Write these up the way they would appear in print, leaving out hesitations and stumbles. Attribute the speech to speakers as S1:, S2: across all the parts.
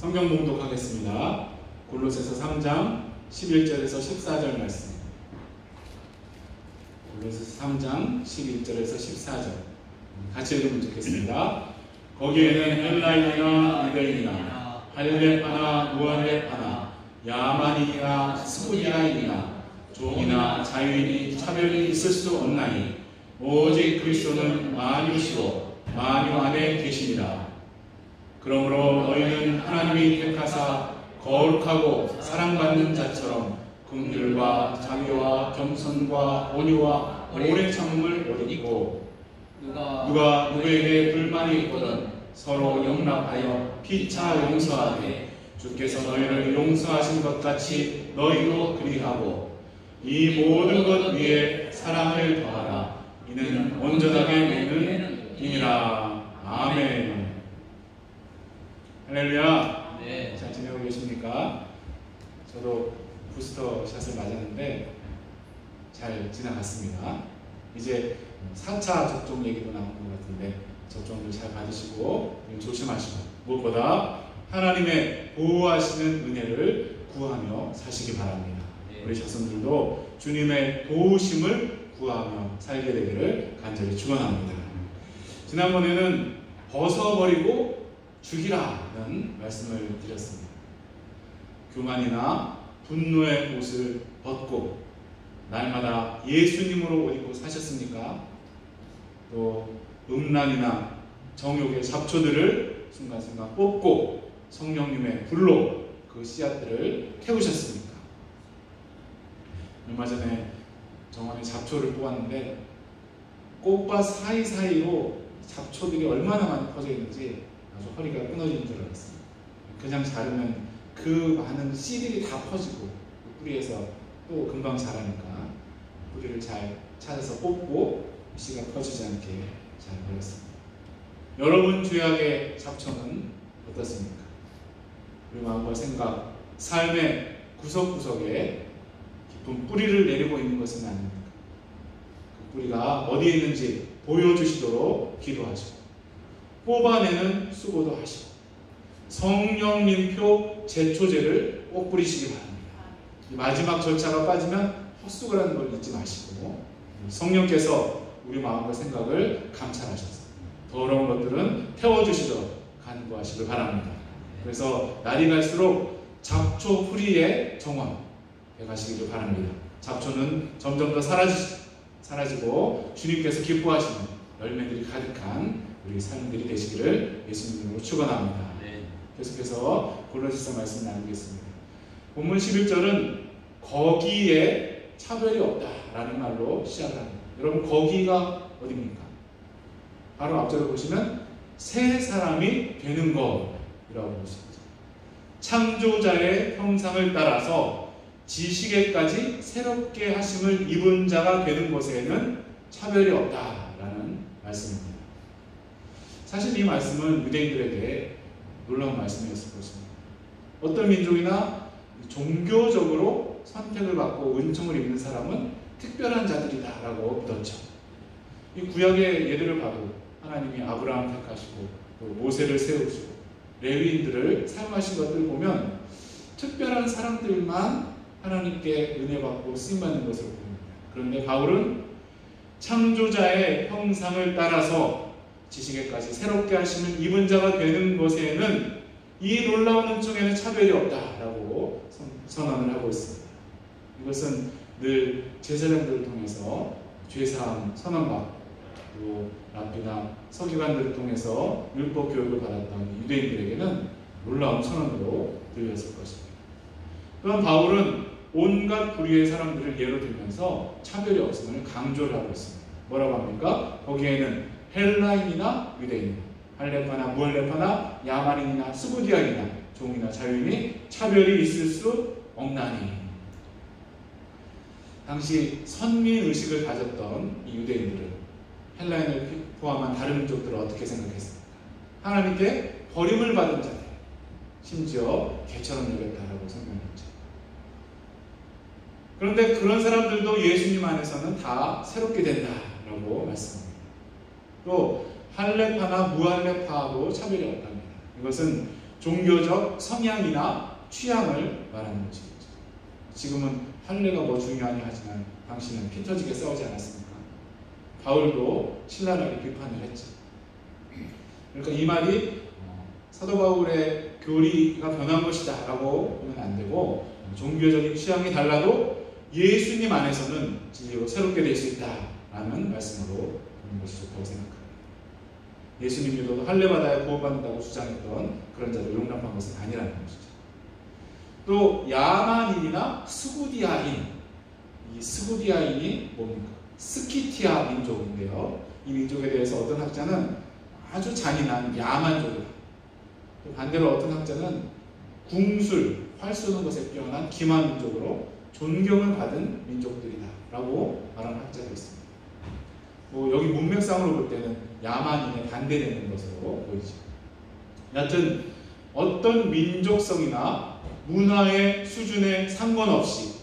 S1: 성경 봉독하겠습니다. 골로새서 3장 11절에서 14절 말씀. 골로새서 3장 11절에서 14절 같이 읽으면 좋겠습니다. 거기에는 헬라인이나 유대인이나 할렙파나 무할렙파나 야만인이나 스쿠디아인이나 종이나 자유인이 차별이 있을 수 없나니 오직 그리스도는 만유시로 만유 안에 계십니다. 그러므로 너희는 하나님이 택하사 거룩하고 사랑받는 자처럼 긍휼과 자비와 겸손과 온유와 오래 참음을 옷 입고 누가 누구에게 불만이 있거든 서로 용납하여 피차 용서하되 주께서 너희를 용서하신 것 같이 너희도 그리하고 이 모든 것 위에 사랑을 더하라. 이는 온전하게 맺는 힘이라. 아멘. 할렐루야.
S2: 네.
S1: 잘 지내고 계십니까? 저도 부스터 샷을 맞았는데 잘 지나갔습니다. 이제 4차 접종 얘기도 나온 것 같은데 접종도 잘 받으시고 조심하시고 무엇보다 하나님의 보호하시는 은혜를 구하며 사시기 바랍니다.
S2: 네.
S1: 우리 자손들도 주님의 도우심을 구하며 살게 되기를 간절히 축원합니다. 지난번에는 벗어버리고 죽이라는 말씀을 드렸습니다. 교만이나 분노의 옷을 벗고 날마다 예수님으로 옷 입고 사셨습니까? 또 음란이나 정욕의 잡초들을 순간순간 뽑고 성령님의 불로 그 씨앗들을 태우셨습니까? 얼마 전에 정원에 잡초를 뽑았는데 꽃밭 사이사이로 잡초들이 얼마나 많이 퍼져 있는지 아주 허리가 끊어지는 줄 알았습니다. 그냥 자르면 그 많은 씨들이 다 퍼지고 뿌리에서 또 금방 자라니까 뿌리를 잘 찾아서 뽑고 씨가 퍼지지 않게 잘 버렸습니다. 여러분 죄악의 잡초는 어떻습니까? 우리 마음과 생각, 삶의 구석구석에 깊은 뿌리를 내리고 있는 것은 아닙니까? 그 뿌리가 어디에 있는지 보여주시도록 기도하시고 뽑아내는 수고도 하시고 성령님표 제초제를 꼭 뿌리시기 바랍니다. 마지막 절차가 빠지면 헛수고라는 걸 잊지 마시고 성령께서 우리 마음과 생각을 감찰하셔서 더러운 것들은 태워주시도록 간구하시길 바랍니다. 그래서 날이 갈수록 잡초 뿌리의 정원 가시기를 바랍니다. 잡초는 점점 더 사라지고 주님께서 기뻐하시는 열매들이 가득한 우리 삶들이 되시기를 예수님으로 축원합니다.
S2: 네.
S1: 계속해서 골로새서 말씀 나누겠습니다. 본문 11절은 거기에 차별이 없다라는 말로 시작을 합니다. 여러분 거기가 어디입니까? 바로 앞절을 보시면 새 사람이 되는 것이라고 볼 수 있죠. 창조자의 형상을 따라서 지식에까지 새롭게 하심을 입은 자가 되는 것에는 차별이 없다라는 말씀입니다. 사실 이 말씀은 유대인들에게 놀라운 말씀이었을 것입니다. 어떤 민족이나 종교적으로 선택을 받고 은총을 입는 사람은 특별한 자들이다라고 믿었죠. 이 구약의 예들을 봐도 하나님이 아브라함 택하시고 또 모세를 세우시고 레위인들을 사용하신 것들을 보면 특별한 사람들만 하나님께 은혜 받고 쓰임 받는 것을 보입니다. 그런데 바울은 창조자의 형상을 따라서 지식에까지 새롭게 하심을 입은 자가 되는 것에는 이 놀라운 은총에는 차별이 없다라고 선언을 하고 있습니다. 이것은 늘 제사장들을 통해서 죄사함 선언받고 또 랍비나 서기관들을 통해서 율법 교육을 받았던 유대인들에게는 놀라운 선언으로 들렸을 것입니다. 또한 바울은 온갖 부류의 사람들을 예로 들면서 차별이 없음을 강조를 하고 있습니다. 뭐라고 합니까? 거기에는 헬라인이나 유대인, 할렙파나 무할렙파나 야만인이나 스구디아인이나 종이나 자유인이 차별이 있을 수 없나니. 당시 선민의식을 가졌던 이 유대인들은 헬라인을 포함한 다른 민족들을 어떻게 생각했습니까? 하나님께 버림을 받은 자들, 심지어 개처럼 여겼다라고 설명했죠. 그런데 그런 사람들도 예수님 안에서는 다 새롭게 된다라고 말씀합니다. 또 할렙파나 무할렙파하고 차별이 없답니다. 이것은 종교적 성향이나 취향을 말하는 것이겠죠. 지금은 할례가 뭐 중요하냐 하지만 당신은 피 터지게 싸우지 않았습니까? 바울도 신랄하게 비판을 했죠. 그러니까 이 말이 사도 바울의 교리가 변한 것이다 라고 보면 안 되고, 종교적인 취향이 달라도 예수님 안에서는 진리로 새롭게 될 수 있다라는 말씀으로 보는 것이 좋다고 생각합니다. 예수님 믿어도 할례받아야 구원받는다고 주장했던 그런 자도 용납한 것은 아니라는 것이죠. 또 야만인이나 스구디아인, 이 스구디아인이 뭡니까? 스키티아 민족인데요. 이 민족에 대해서 어떤 학자는 아주 잔인한 야만족이다. 또 반대로 어떤 학자는 궁술, 활 쏘는 것에 뛰어난 기만 민족으로 존경을 받은 민족들이다 라고 말하는 학자도 있습니다. 뭐 여기 문맥상으로 볼 때는 야만인에 반대되는 것으로 보이죠. 여하튼 어떤 민족성이나 문화의 수준에 상관없이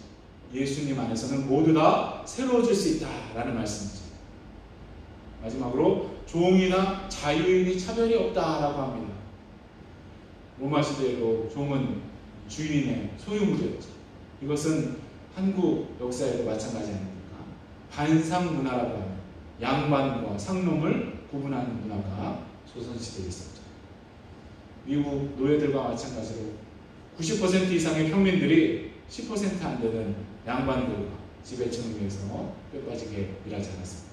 S1: 예수님 안에서는 모두 다 새로워질 수 있다라는 말씀이죠. 마지막으로 종이나 자유인이 차별이 없다라고 합니다. 로마 시대에도 종은 주인의 소유물이었죠. 이것은 한국 역사에도 마찬가지 아닙니까? 반상 문화라고 하는 양반과 상놈을 구분하는 문화가 조선시대에 있었죠. 미국 노예들과 마찬가지로 90% 이상의 평민들이 10% 안 되는 양반들과 지배층을 위해서 뼈빠지게 일하지 않았습니까?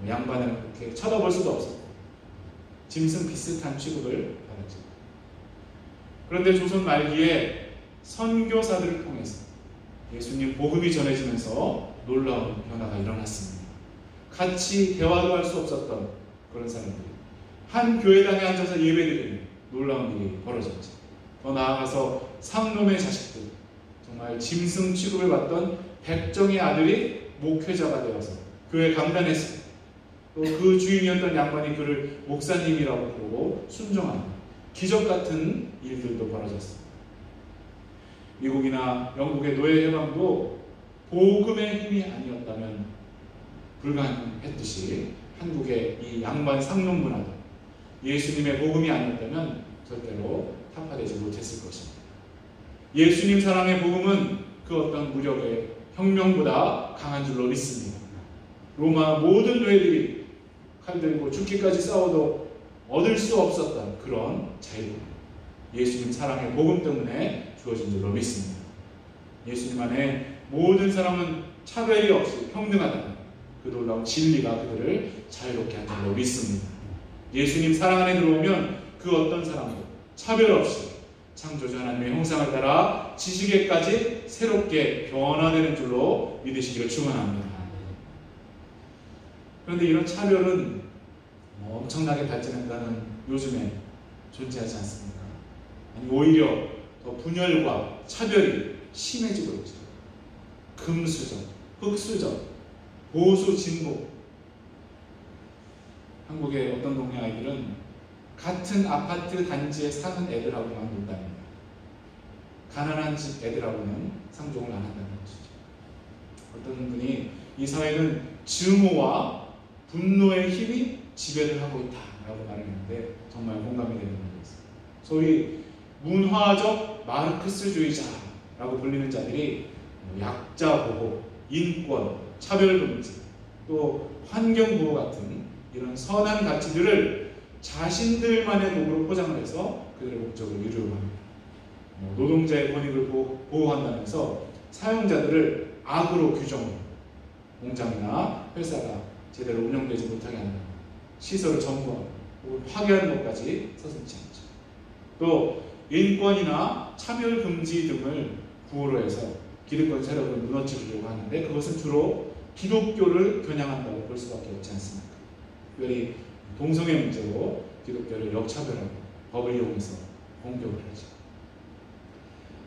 S1: 양반을 그렇게 쳐다볼 수도 없었고 짐승 비슷한 취급을 받았죠. 그런데 조선 말기에 선교사들을 통해서 예수님 복음이 전해지면서 놀라운 변화가 일어났습니다. 같이 대화도 할 수 없었던 그런 사람들이 한 교회당에 앉아서 예배드리는 놀라운 일이 벌어졌죠. 더 나아가서 상놈의 자식들, 정말 짐승 취급을 받던 백정의 아들이 목회자가 되어서 교회 강단했습니다. 또 그 주인이었던 양반이 그를 목사님이라고 부르고 순종하는 기적 같은 일들도 벌어졌습니다. 미국이나 영국의 노예 해방도 복음의 힘이 아니었다면 불가능했듯이 한국의 이 양반 상놈 문화도 예수님의 복음이 아니었다면 절대로 타파되지 못했을 것입니다. 예수님 사랑의 복음은 그 어떤 무력의 혁명보다 강한 줄로 믿습니다. 로마 모든 노예들이 칼 들고 죽기까지 싸워도 얻을 수 없었던 그런 자유, 예수님 사랑의 복음 때문에 주어진 줄로 믿습니다. 예수님 안에 모든 사람은 차별이 없이 평등하다는 그 놀라운 진리가 그들을 자유롭게 한 줄로 믿습니다. 예수님 사랑 안에 들어오면 그 어떤 사람도 차별 없이 창조주 하나님의 형상을 따라 지식에까지 새롭게 변화되는 줄로 믿으시기를 축원합니다. 그런데 이런 차별은 엄청나게 발전한다는 요즘에 존재하지 않습니까? 아니, 오히려 더 분열과 차별이 심해지고 있죠. 금수저, 흑수저, 보수, 진보. 한국의 어떤 동네 아이들은 같은 아파트 단지에 사는 애들하고만 논답니다. 가난한 집 애들하고는 상종을 안 한다는 것이죠. 어떤 분이 이 사회는 증오와 분노의 힘이 지배를 하고 있다라고 말했는데 정말 공감이 되는 것입니다. 소위 문화적 마르크스주의자라고 불리는 자들이 약자 보호, 인권, 차별금지, 또 환경보호 같은 이런 선한 가치들을 자신들만의 도구로 포장을 해서 그들의 목적을 이루려고 합니다. 노동자의 권익을 보호한다면서 사용자들을 악으로 규정하고 공장이나 회사가 제대로 운영되지 못하게 한다. 시설을 점거하고 혹은 파괴하는 것까지 서슴지 않죠. 또 인권이나 차별금지 등을 구호로 해서 기득권 세력을 무너뜨리려고 하는데 그것은 주로 기독교를 겨냥한다고 볼 수밖에 없지 않습니까? 특별히 동성애 문제로 기독교를 역차별하고 법을 이용해서 공격을 하죠.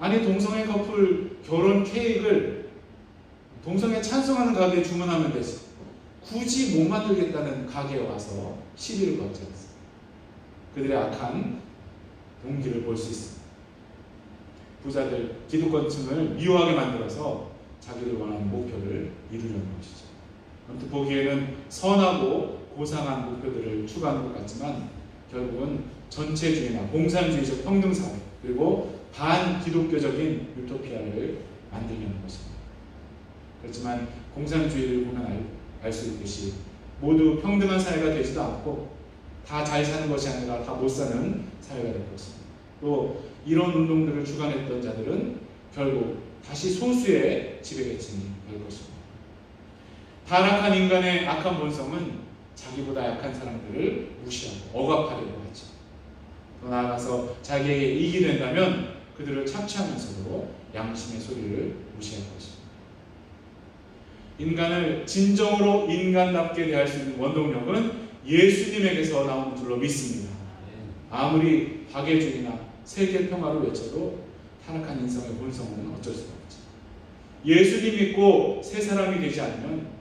S1: 아니, 동성애 커플 결혼 케이크를 동성애 찬성하는 가게에 주문하면 되지, 굳이 못 만들겠다는 가게에 와서 시비를 걸지 않습니다. 그들의 악한 동기를 볼 수 있습니다. 부자들, 기득권층을 미워하게 만들어서 자기들 원하는 목표를 이루려는 것이죠. 아무튼 보기에는 선하고 고상한 목표들을 추구하는 것 같지만 결국은 전체주의나 공산주의적 평등사회, 그리고 반기독교적인 유토피아를 만들려는 것입니다. 그렇지만 공산주의를 보면 알 수 있듯이 모두 평등한 사회가 되지도 않고 다 잘 사는 것이 아니라 다 못 사는 사회가 될 것입니다. 또 이런 운동들을 주관했던 자들은 결국 다시 소수의 지배계층이 될 것입니다. 타락한 인간의 악한 본성은 자기보다 약한 사람들을 무시하고 억압하려고 하죠. 더 나아가서 자기에게 이익이 된다면 그들을 착취하면서도 양심의 소리를 무시할 것입니다. 인간을 진정으로 인간답게 대할 수 있는 원동력은 예수님에게서 나오는 줄로 믿습니다. 아무리 박애주의나 세계평화를 외쳐도 타락한 인성의 본성은 어쩔 수가 없죠. 예수님 믿고 새 사람이 되지 않으면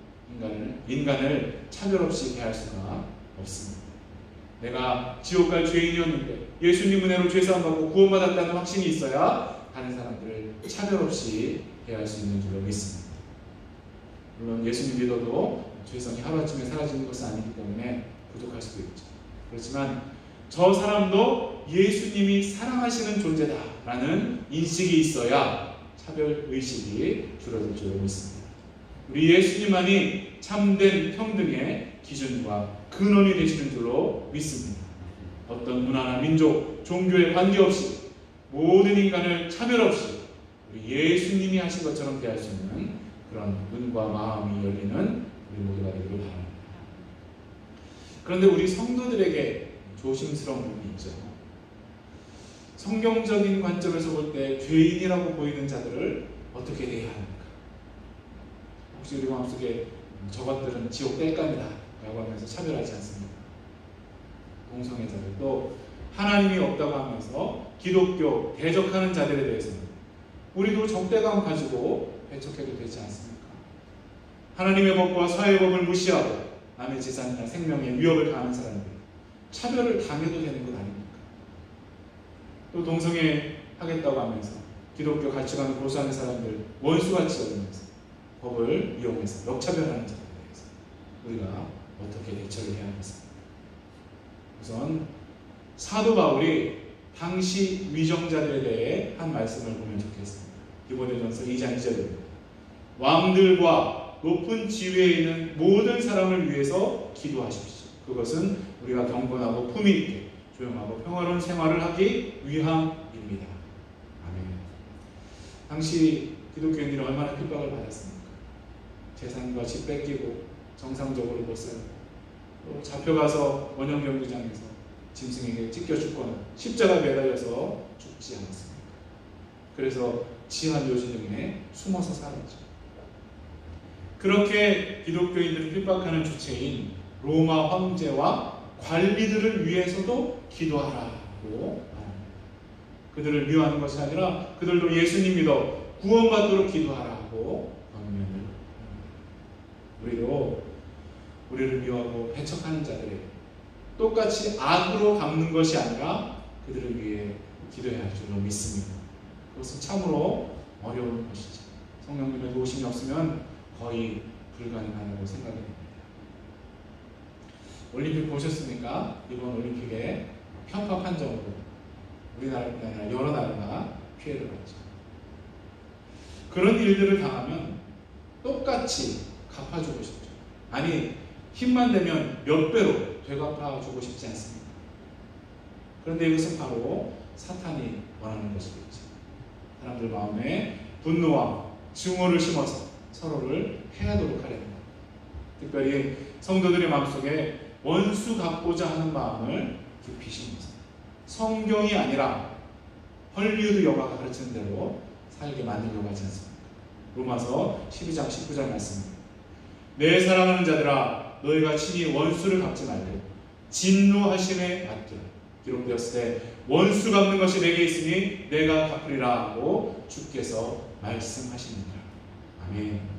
S1: 인간을 차별 없이 대할 수가 없습니다. 내가 지옥 갈 죄인이었는데 예수님 은혜로 죄사함 받고 구원받았다는 확신이 있어야 다른 사람들을 차별 없이 대할 수 있는 줄로 믿습니다. 물론 예수님 믿어도 죄성이 하루아침에 사라지는 것은 아니기 때문에 부족할 수도 있죠. 그렇지만 저 사람도 예수님이 사랑하시는 존재다라는 인식이 있어야 차별의식이 줄어들 줄로 믿습니다. 우리 예수님만이 참된 평등의 기준과 근원이 되시는 줄로 믿습니다. 어떤 문화나 민족, 종교에 관계없이 모든 인간을 차별 없이 우리 예수님이 하신 것처럼 대할 수 있는 그런 눈과 마음이 열리는 우리 모두가 되기를 바랍니다. 그런데 우리 성도들에게 조심스러운 부분이 있죠. 성경적인 관점에서 볼 때 죄인이라고 보이는 자들을 어떻게 대해야 합니까? 혹시 우리 마음속에 저것들은 지옥 뗄감이다 라고 하면서 차별하지 않습니까? 동성애자들, 또 하나님이 없다고 하면서 기독교 대적하는 자들에 대해서는 우리도 적대감 가지고 배척해도 되지 않습니까? 하나님의 법과 사회의 법을 무시하고 남의 재산이나 생명에 위협을 가하는 사람들, 차별을 당해도 되는 것 아닙니까? 또 동성애 하겠다고 하면서 기독교 가치관을 고수하는 사람들 원수같이 여기면서 법을 이용해서 역차별하는 자들에 대해서 우리가 어떻게 대처를 해야 하겠습니까? 우선 사도 바울이 당시 위정자들에 대해 한 말씀을 보면 좋겠습니다. 디모데전서 2장 2절입니다. 왕들과 높은 지위에 있는 모든 사람을 위해서 기도하십시오. 그것은 우리가 경건하고 품위 있게 조용하고 평화로운 생활을 하기 위함입니다. 아멘. 당시 기독교인들이 얼마나 핍박을 받았습니까? 재산과 집 뺏기고 정상적으로 못 살고 또 잡혀가서 원형 경기장에서 짐승에게 찢겨 죽거나 십자가 매달려서 죽지 않았습니까? 그래서 지하 묘지 등에 숨어서 살았죠. 그렇게 기독교인들을 핍박하는 주체인 로마 황제와 관리들을 위해서도 기도하라고 말합니다. 그들을 미워하는 것이 아니라 그들도 예수님 믿어 구원받도록 기도하라고 권면을 합니다. 우리도 우리를 미워하고 배척하는 자들에게 똑같이 악으로 갚는 것이 아니라 그들을 위해 기도해야 할 줄로 믿습니다. 그것은 참으로 어려운 것이죠. 성령님의 도우심이 없으면 거의 불가능하다고 생각이 됩니다. 올림픽 보셨습니까? 이번 올림픽에 편파 판정으로 우리나라뿐 아니라 여러 나라가 피해를 봤죠. 그런 일들을 당하면 똑같이 갚아주고 싶죠. 아니, 힘만 되면 몇 배로 되갚아주고 싶지 않습니까? 그런데 이것은 바로 사탄이 원하는 것이겠죠. 사람들 마음에 분노와 증오를 심어서 서로를 해하도록 하려 합니다. 특별히 성도들의 마음속에 원수 갚고자 하는 마음을 깊이 심어서 성경이 아니라 헐리우드 영화가 가르치는 대로 살게 만들려고 하지 않습니까? 로마서 12장 19절 말씀입니다. 내 사랑하는 자들아 너희가 친히 원수를 갚지 말고 진노하심에 맡기라. 기록되었을 때 원수 갚는 것이 내게 있으니 내가 갚으리라 하고 주께서 말씀하시느니라. 아멘.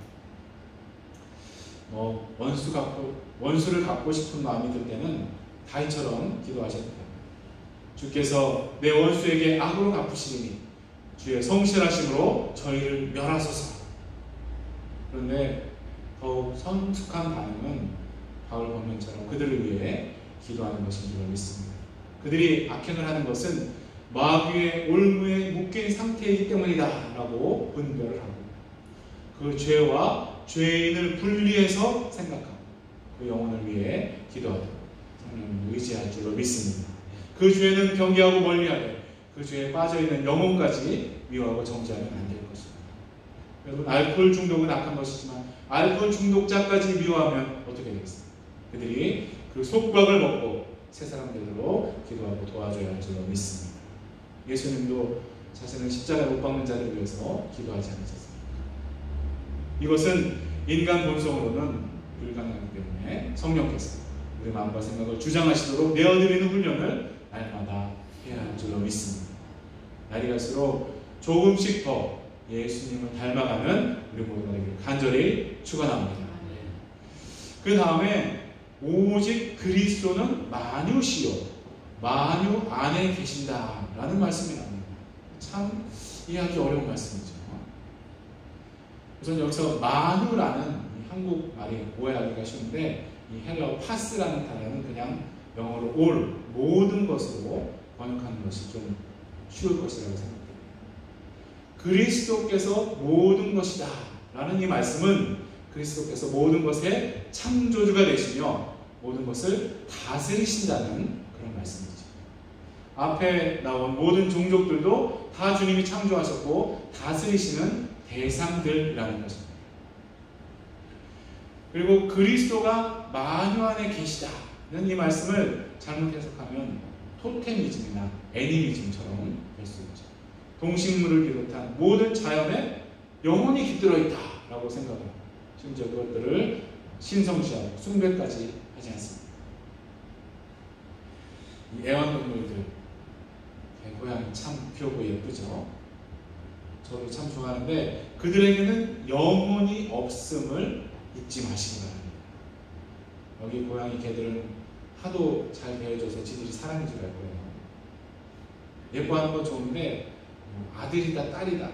S1: 원수를 갚고 싶은 마음이 들 때는 다윗처럼 기도하셔야 됩니다. 주께서 내 원수에게 악으로 갚으시리니 주의 성실하심으로 저희를 멸하소서. 그런데 더욱 성숙한 반응은 바울 권면처럼 그들을 위해 기도하는 것인 줄 믿습니다. 그들이 악행을 하는 것은 마귀의 올무에 묶인 상태이기 때문이다 라고 분별을 하고 그 죄와 죄인을 분리해서 생각하고 그 영혼을 위해 기도하도록 성령을 의지할 줄로 믿습니다. 그 죄는 경계하고 멀리하되 그 죄에 빠져있는 영혼까지 미워하고 정죄하면 안 될 것입니다. 여러분, 알코올 중독은 악한 것이지만 알코올 중독자까지 미워하면 어떻게 되겠습니까? 그들이 그 속박을 먹고 새 사람들로 기도하고 도와줘야 할 줄로 믿습니다. 예수님도 자신을 십자가에 못 박는 자를 위해서 기도하지 않으셨습니까? 이것은 인간 본성으로는 불가능하기 때문에 성령께서 우리 마음과 생각을 주장하시도록 내어드리는 훈련을 날마다 해야 할 줄로 믿습니다. 날이 갈수록 조금씩 더 예수님을 닮아가는 우리 모두가 되기를 간절히 축원합니다. 그 다음에 오직 그리스도는 만유시요 만유 안에 계신다라는 말씀이 나옵니다. 참 이해하기 어려운 말씀이죠. 우선 여기서 만유라는 한국 말이 오해하기가 쉬운데 이 헬라어 파스라는 단어는 그냥 영어로 all, 모든 것으로 번역하는 것이 좀 쉬울 것이라고 생각합니다. 그리스도께서 모든 것이다 라는 이 말씀은 그리스도께서 모든 것의 창조주가 되시며 모든 것을 다스리신다는 그런 말씀이죠. 앞에 나온 모든 종족들도 다 주님이 창조하셨고 다스리시는 대상들이라는 것입니다. 그리고 그리스도가 만유 안에 계시다는 이 말씀을 잘못 해석하면 토테미즘이나 애니미즘처럼 될 수 있죠. 동식물을 비롯한 모든 자연에 영혼이 깃들어 있다라고 생각합니다. 심지어 그것들을 신성시하고 숭배까지 하지 않습니다. 이 애완동물들, 고양이 참 귀엽고 예쁘죠. 저도 참 좋아하는데 그들에게는 영혼이 없음을 잊지 마시기 바랍니다. 여기 고양이 개들은 하도 잘 대해줘서 지들이 사람인 줄 알 거예요. 예뻐하는 건 좋은데 아들이다 딸이다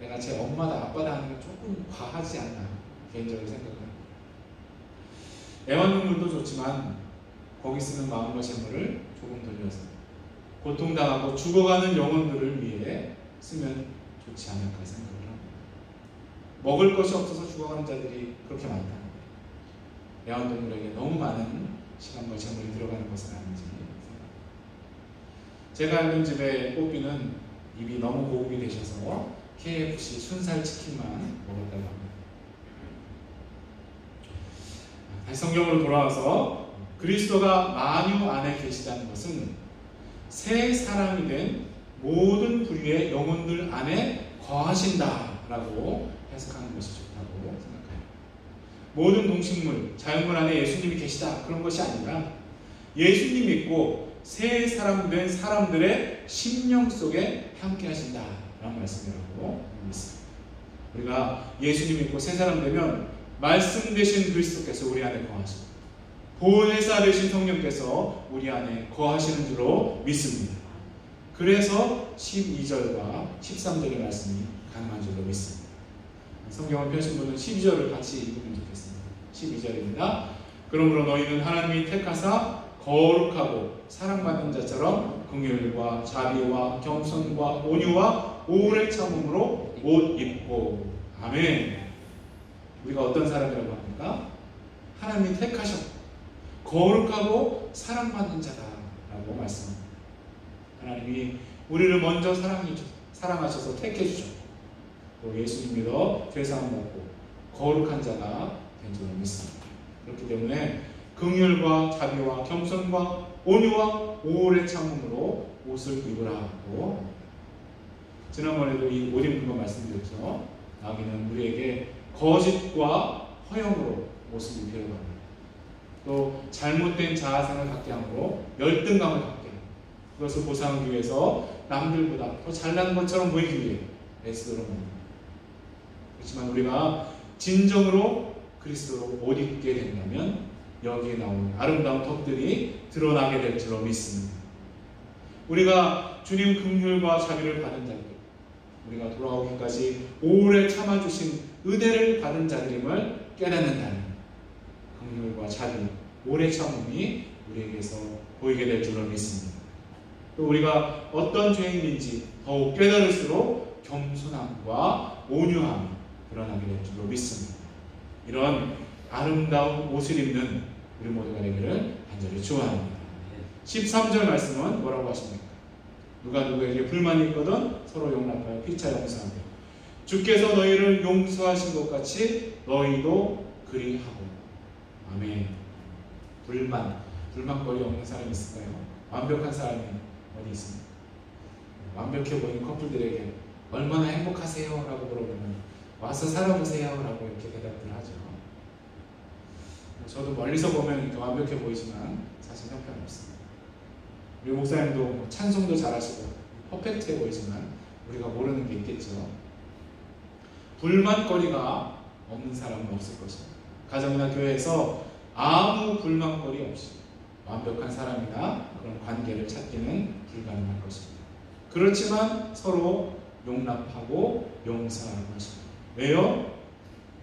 S1: 내가 제 엄마다 아빠다 하는 게 조금 과하지 않나 개인적으로 생각합니다. 애완동물도 좋지만 거기 쓰는 마음과 재물을 조금 돌려서 고통당하고 죽어가는 영혼들을 위해 쓰면 좋지 않을까 생각을 합니다. 먹을 것이 없어서 죽어가는 자들이 그렇게 많다. 애완동물에게 너무 많은 시간과 재물이 들어가는 것은 아닌지 생각합니다. 제가 알던 집에 뽀삐는 입이 너무 고급이 되셔서 KFC 순살 치킨만 먹었다고 합니다. 다시 성경으로 돌아와서 그리스도가 만유 안에 계시다는 것은 새 사람이 된 모든 부류의 영혼들 안에 거하신다라고 해석하는 것이 좋다고 생각해요. 모든 동식물, 자연물 안에 예수님이 계시다 그런 것이 아니라 예수님 믿고 새 사람 된 사람들의 심령 속에 함께 하신다라는 말씀이라고 믿습니다. 우리가 예수님 믿고 새 사람 되면 말씀 되신 그리스도께서 우리 안에 거하시고 보혜사 되신 성령께서 우리 안에 거하시는 줄로 믿습니다. 그래서 12절과 13절의 말씀이 가능한 줄로 믿습니다. 성경을 펴신 분은 12절을 같이 읽으면 좋겠습니다. 12절입니다. 그러므로 너희는 하나님이 택하사 거룩하고 사랑받는 자처럼 긍휼과 자비와 겸손과 온유와 오래 참음으로 옷 입고. 아멘. 우리가 어떤 사람이라고 합니까? 하나님이 택하셨고 거룩하고 사랑받는 자다라고 말씀합니다. 하나님이 우리를 먼저 사랑하셔서 택해주셨고 또 예수님 믿어 죄사함 받고 거룩한 자가 된 줄로 믿습니다. 그렇기 때문에 긍휼과 자비와 겸손과 온유와 오래 참음으로 옷을 입으라고. 지난번에도 이 옷 입는 거 말씀드렸죠. 마귀는 우리에게 거짓과 허영으로 옷을 입히려고 합니다. 또 잘못된 자아상을 갖게 함으로 열등감을 갖게 합니다. 그것을 보상하기 위해서 남들보다 더 잘난 것처럼 보이기 위해 애쓰도록 합니다. 그렇지만 우리가 진정으로 그리스도로 옷 입게 된다면 여기에 나오는 아름다운 덕들이 드러나게 될 줄로 믿습니다. 우리가 주님 긍휼과 자비를 받은 자들, 우리가 돌아오기까지 오래 참아주신 은혜를 받은 자들임을 깨닫는다면 긍휼과 자비, 오래 참음이 우리에게서 보이게 될 줄로 믿습니다. 또 우리가 어떤 죄인인지 더욱 깨달을수록 겸손함과 온유함이 드러나게 될 줄로 믿습니다. 이런 아름다운 옷을 입는 우리 모두가 되기를 간절히 축원합니다. 13절 말씀은 뭐라고 하십니까? 누가 누구에게 불만이 있거든 서로 용납하여 피차 용서하며 주께서 너희를 용서하신 것 같이 너희도 그리하고. 아멘. 불만거리 없는 사람이 있을까요? 완벽한 사람이 어디 있습니까? 완벽해 보이는 커플들에게 얼마나 행복하세요? 라고 물어보면 와서 살아보세요 라고 이렇게 대답을 하죠. 저도 멀리서 보면 이렇게 완벽해 보이지만 사실 형편없습니다. 우리 목사님도 찬송도 잘하시고 퍼펙트해 보이지만 우리가 모르는 게 있겠죠. 불만거리가 없는 사람은 없을 것입니다. 가정이나 교회에서 아무 불만거리 없이 완벽한 사람이나 그런 관계를 찾기는 불가능할 것입니다. 그렇지만 서로 용납하고 용서하라고 하십니다. 왜요?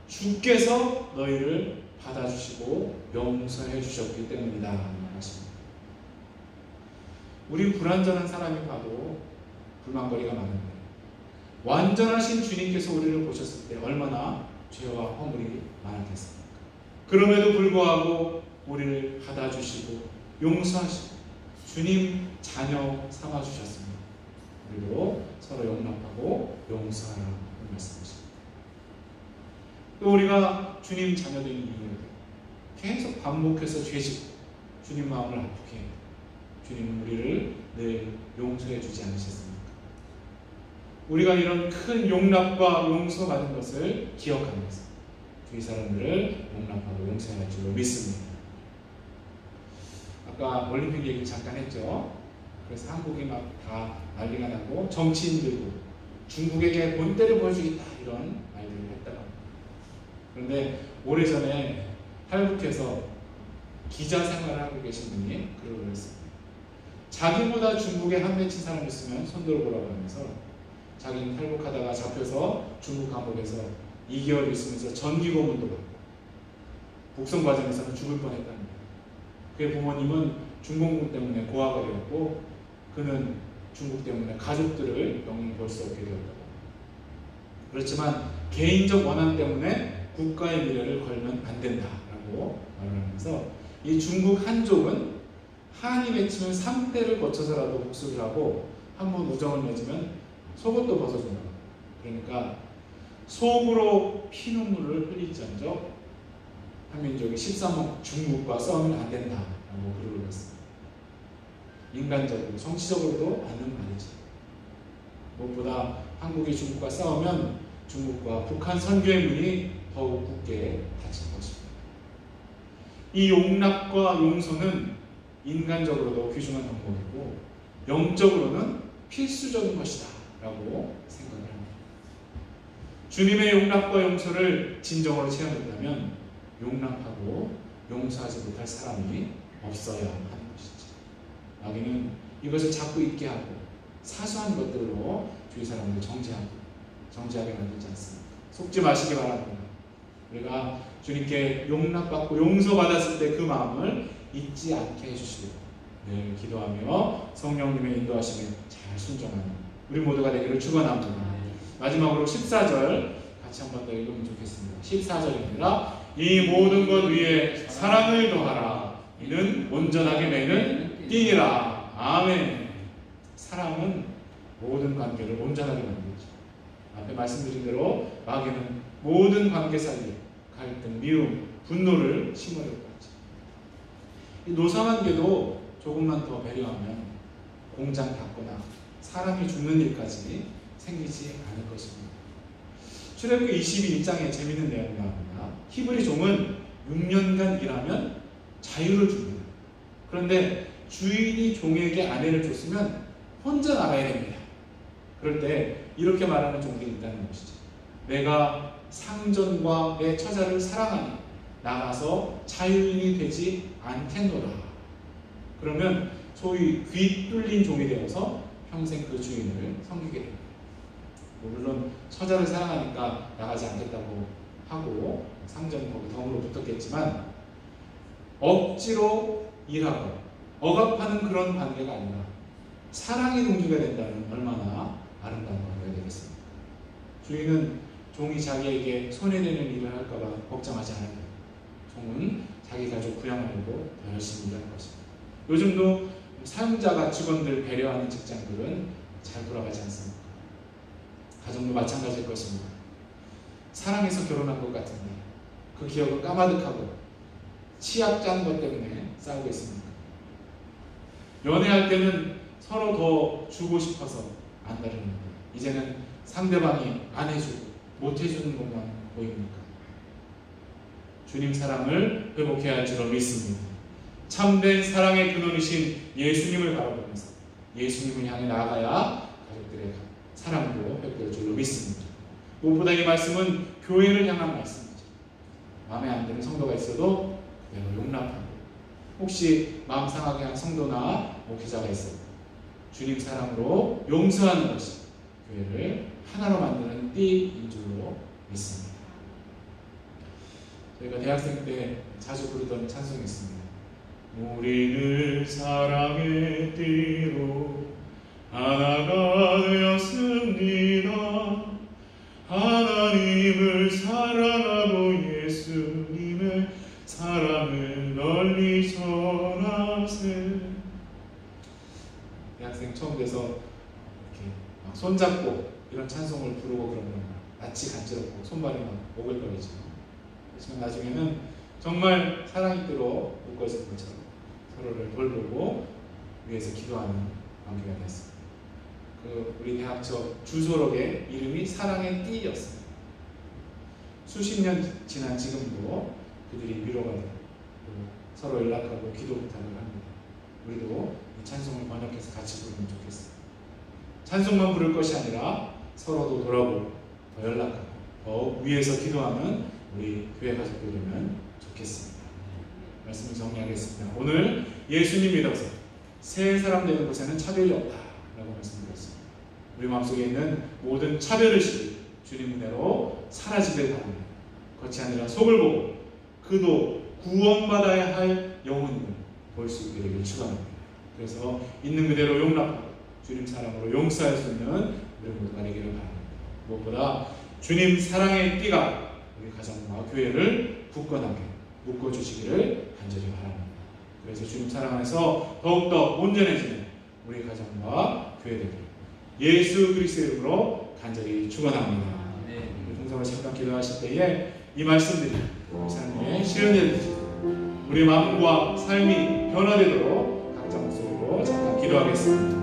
S1: 주께서 너희를 받아주시고 용서해 주셨기 때문이다 하십니다. 우리 불완전한 사람이 봐도 불만거리가 많은데 완전하신 주님께서 우리를 보셨을 때 얼마나 죄와 허물이 많았겠습니까? 그럼에도 불구하고 우리를 받아주시고 용서하시고 주님 자녀 삼아주셨습니다. 우리도 서로 용납하고 용서하라는 말씀이십니다. 또 우리가 주님 자녀된 이유는 계속 반복해서 죄짓고 주님 마음을 아프게 해요. 주님은 우리를 늘 용서해 주지 않으셨습니까? 우리가 이런 큰 용납과 용서받은 것을 기억하면서 주위 사람들을 용납하고 용서할 줄로 믿습니다. 아까 올림픽 얘기 잠깐 했죠. 그래서 한국이 막 다 난리가 나고 정치인들도 중국에게 본때를 보여주겠다 이런 말들을 했다고 합니다. 그런데 오래전에 탈북해서 기자 생활을 하고 계신 분이 그러고 그랬습니다. 자기보다 중국에 한 맺힌 사람이 있으면 손 들어보라고 하면서 자기는 탈북하다가 잡혀서 중국 감옥에서 2개월 있으면서 전기 고문도 받고 북송 과정에서는 죽을 뻔했답니다. 그의 부모님은 중공군 때문에 고아가 되었고 그는 중국 때문에 가족들을 영원히 볼 수 없게 되었다고. 그렇지만 개인적 원한 때문에 국가의 미래를 걸면 안 된다라고 말을 하면서 이 중국 한족은 한이 맺히면 3대를 거쳐서라도 복수를 하고 한번 우정을 맺으면 속옷도 벗어준다. 그러니까 속으로 피눈물을 흘릴지언정 한민족이 13억 중국과 싸우면 안 된다라고 글을 올렸습니다. 인간적으로 정치적으로도 맞는 말이죠. 무엇보다 한국이 중국과 싸우면 중국과 북한 선교의 문이 더욱 굳게 닫힐 것입니다. 이 용납과 용서는 인간적으로도 귀중한 덕목이고 영적으로는 필수적인 것이다 라고 생각을 합니다. 주님의 용납과 용서를 진정으로 체험했다면 용납하고 용서하지 못할 사람이 없어야 하는 것이죠. 마귀는 이것을 자꾸 잊게 하고 사소한 것들로 주위 사람들을 정죄하게 만들지 않습니다. 속지 마시기 바랍니다. 우리가 주님께 용납받고 용서받았을 때 그 마음을 잊지 않게 해주시고 늘 기도하며 성령님의 인도하심에 잘 순종하는 우리 모두가 되기를 축원합니다. 마지막으로 14절 같이 한 번 더 읽으면 좋겠습니다. 14절입니다. 이 모든 것 위에 사랑을 더하라. 이는 온전하게 매는 띠니라. 아멘. 사랑은 모든 관계를 온전하게 만들죠. 앞에 말씀드린 대로 마귀는 모든 관계 사이에 갈등, 미움, 분노를 심어줄 것이죠. 이 노사관계도 조금만 더 배려하면 공장 닫거나 사람이 죽는 일까지 생기지 않을 것입니다. 출애굽기 22장에 재미있는 내용이 나옵니다. 히브리 종은 6년간 일하면 자유를 줍니다. 그런데 주인이 종에게 아내를 줬으면 혼자 나가야 됩니다. 그럴 때 이렇게 말하는 종들이 있다는 것이죠. 내가 상전과 내 처자를 사랑하니 나가서 자유인이 되지 않겠노라. 그러면 소위 귀 뚫린 종이 되어서 평생 그 주인을 섬기게 됩니다. 물론 처자를 사랑하니까 나가지 않겠다고 하고 상전하고 덤으로 붙었겠지만 억지로 일하고 억압하는 그런 관계가 아니라 사랑이 동기가 된다는 얼마나 아름다운 말이 되겠습니까? 주인은 종이 자기에게 손해되는 일을 할까봐 걱정하지 않을 거예요. 종은 자기 가족 부양하려고 더 열심히 일할 것입니다. 요즘도 사용자가 직원들 배려하는 직장들은 잘 돌아가지 않습니까? 가정도 마찬가지일 것입니다. 사랑해서 결혼한 것 같은데 그 기억은 까마득하고 치약짠 것 때문에 싸우고 있습니다. 연애할 때는 서로 더 주고 싶어서 안다르는데 이제는 상대방이 안 해주고 못 해주는 것만 보입니까? 주님 사랑을 회복해야 할 줄로 믿습니다. 참된 사랑의 근원이신 예수님을 바라보면서 예수님을 향해 나아가야 가족들의 사랑도 회복될 줄로 믿습니다. 무엇보다 이 말씀은 교회를 향한 말씀이죠. 마음에 안 드는 성도가 있어도 그대로 용납하고, 혹시 마음 상하게 한 성도나 목회자가 있어도 주님 사랑으로 용서하는 것이 교회를 하나로 만드는 띠인 줄로 믿습니다. 저희가 대학생 때 자주 부르던 찬송이 있습니다. 우리는 사랑의 띠로 하나가 되었습니다. 하나님을 사랑하고 예수님의 사랑을 널리 전하세. 대학생 처음 돼서 이렇게 막 손잡고 이런 찬송을 부르고 그러면 낯이 간지럽고 손발이 막 오글거리죠. 하지만 나중에는 정말 사랑이 끓어 묶어진 것처럼 서로를 돌보고 위해서 기도하는 관계가 됐습니다. 우리 대학 저 주소록의 이름이 사랑의 띠였습니다. 수십 년 지난 지금도 그들이 위로가 되고 서로 연락하고 기도 부탁을 합니다. 우리도 이 찬송을 번역해서 같이 부르면 좋겠습니다. 찬송만 부를 것이 아니라 서로도 돌아보고 더 연락하고 더 위에서 기도하는 우리 교회 가족들 되면 좋겠습니다. 말씀을 정리하겠습니다. 오늘 예수님 믿어서 새 사람 되는 곳에는 차별이 없다라고 말씀드렸습니다. 우리 마음속에 있는 모든 차별의식이 주님 은혜로 사라지길 바랍니다. 겉이 아니라 속을 보고 그도 구원받아야 할 영혼임을 볼 수 있게 되기를 축원합니다. 그래서 있는 그대로 용납하고 주님 사랑으로 용서할 수 있는 우리 모두가 되기를 바랍니다. 무엇보다 주님 사랑의 띠가 우리 가정과 교회를 굳건하게 묶어주시기를 간절히 바랍니다. 그래서 주님 사랑 안에서 더욱더 온전해지는 우리 가정과 교회 되기를 예수 그리스도의 이름으로 간절히 축원합니다. 동성을 잠깐 기도하실 때에 이 말씀들이 우리 삶에 실현되듯이 우리 마음과 삶이 변화되도록 각자 목소리로 잠깐 기도하겠습니다.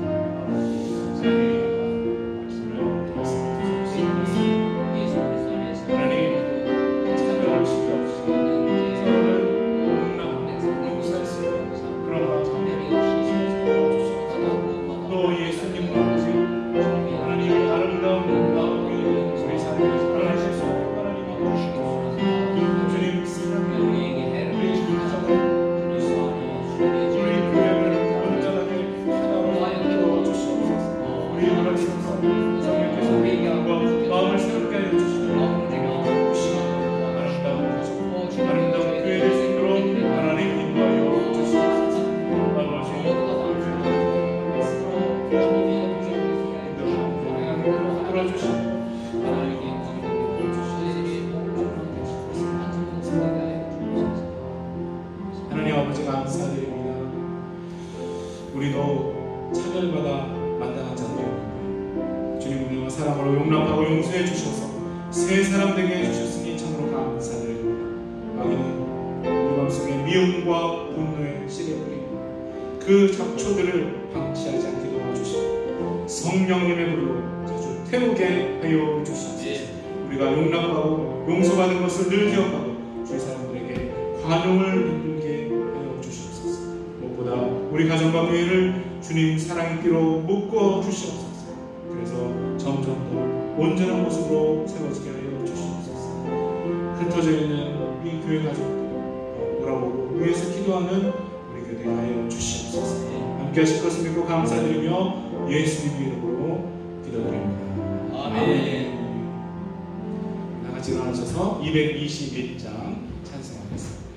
S1: 우리도 차별받아 만당한 자들입니다. 주님 은혜와 사랑으로 용납하고 용서해 주셔서 새 사람 되게 해주셨으니 참으로 감사드립니다. 마귀는 우리 마음속에 미움과 분노의 씨를 뿌리고 그 잡초들을 방치하지 않게 도와주시고 성령님의 불로 자주 태우게 하여 주시옵소서. 우리가 용납하고 용서받은 것을 늘 기억하고 주위 사람들에게 관용을 베풀게 하여 주시옵소서. 무엇보다 우리 가정과 교회를 주님 사랑의 띠로 묶어 주시옵소서. 그래서 점점 더 온전한 모습으로 세워지게 하여 주시옵소서. 흩어져 있는 이 교회 가족들 돌아보고 위에서 기도하는 우리 교회 하여 주시옵소서. 함께 하실 것을 믿고 감사드리며 예수님 이름으로 기도드립니다. 아멘. 같이 일어나셔서 221장 찬송하겠습니다.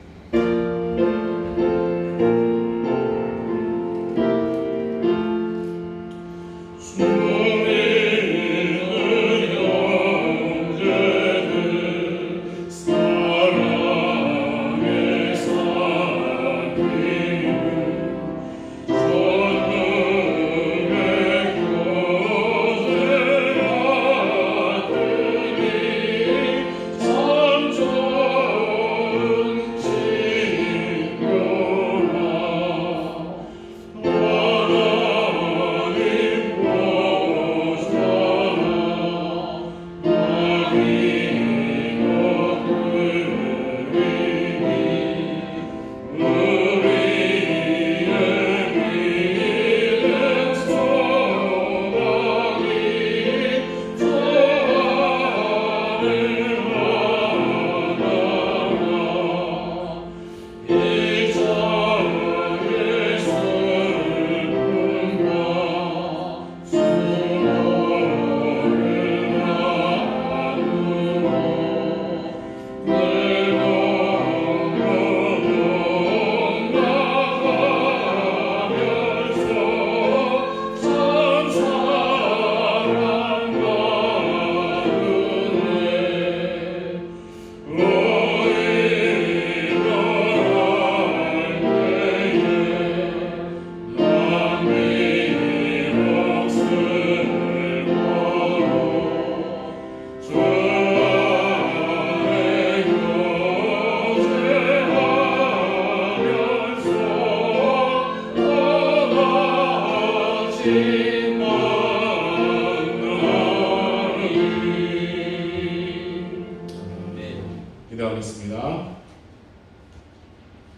S1: 기도하겠습니다.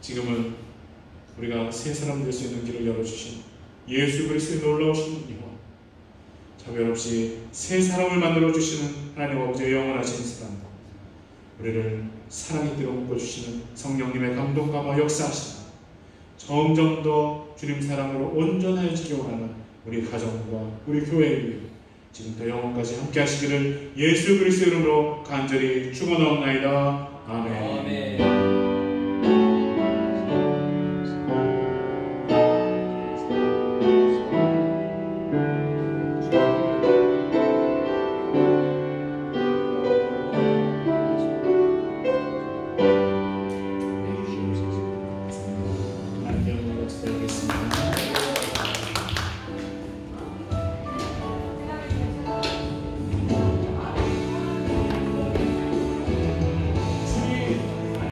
S1: 지금은 우리가 새 사람 될 수 있는 길을 열어주신 예수 그리스도의 놀라우신 은혜와 차별 없이 새 사람을 만들어 주시는 하나님 아버지의 영원하신 사랑과 우리를 사랑의 띠로 묶어주시는 성령님의 감동감화 역사하시나 점점 더 주님 사랑으로 온전해지기 원하는 우리 가정과 우리 교회를 위해 지금부터 영원까지 함께 하시기를 예수 그리스도 이름으로 간절히 축원하옵나이다. 아멘.